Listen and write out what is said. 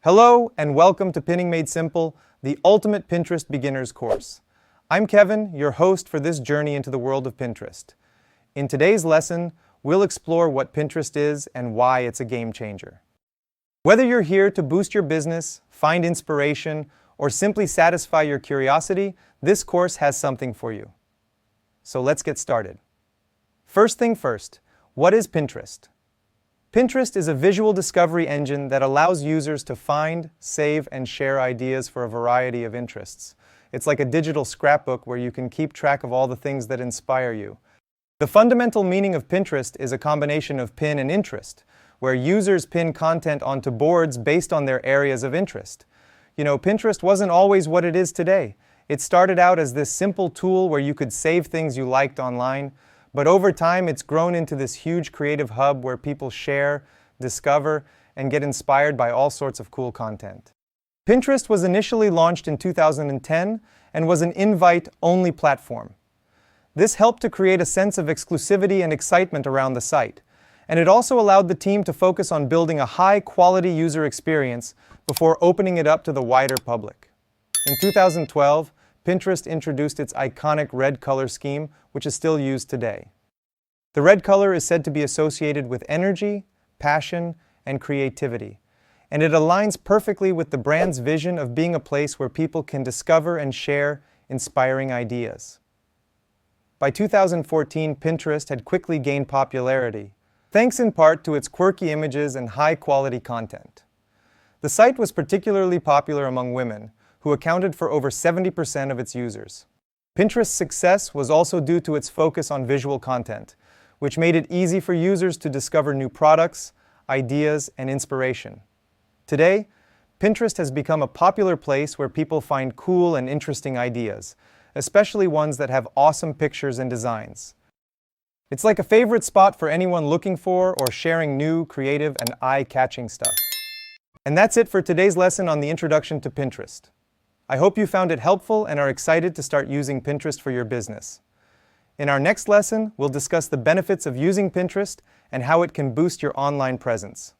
Hello and welcome to Pinning Made Simple, the ultimate Pinterest beginner's course. I'm Kevin, your host for this journey into the world of Pinterest. In today's lesson, we'll explore what Pinterest is and why it's a game changer. Whether you're here to boost your business, find inspiration, or simply satisfy your curiosity, this course has something for you. So let's get started. First thing first, what is Pinterest? Pinterest is a visual discovery engine that allows users to find, save, and share ideas for a variety of interests. It's like a digital scrapbook where you can keep track of all the things that inspire you. The fundamental meaning of Pinterest is a combination of pin and interest, where users pin content onto boards based on their areas of interest. Pinterest wasn't always what it is today. It started out as this simple tool where you could save things you liked online, but over time it's grown into this huge creative hub where people share, discover, and get inspired by all sorts of cool content. Pinterest was initially launched in 2010 and was an invite-only platform. This helped to create a sense of exclusivity and excitement around the site, and it also allowed the team to focus on building a high-quality user experience before opening it up to the wider public. In 2012, Pinterest introduced its iconic red color scheme, which is still used today. The red color is said to be associated with energy, passion, and creativity, and it aligns perfectly with the brand's vision of being a place where people can discover and share inspiring ideas. By 2014, Pinterest had quickly gained popularity, thanks in part to its quirky images and high-quality content. The site was particularly popular among women, who accounted for over 70% of its users. Pinterest's success was also due to its focus on visual content, which made it easy for users to discover new products, ideas, and inspiration. Today, Pinterest has become a popular place where people find cool and interesting ideas, especially ones that have awesome pictures and designs. It's like a favorite spot for anyone looking for or sharing new, creative, and eye-catching stuff. And that's it for today's lesson on the introduction to Pinterest. I hope you found it helpful and are excited to start using Pinterest for your business. In our next lesson, we'll discuss the benefits of using Pinterest and how it can boost your online presence.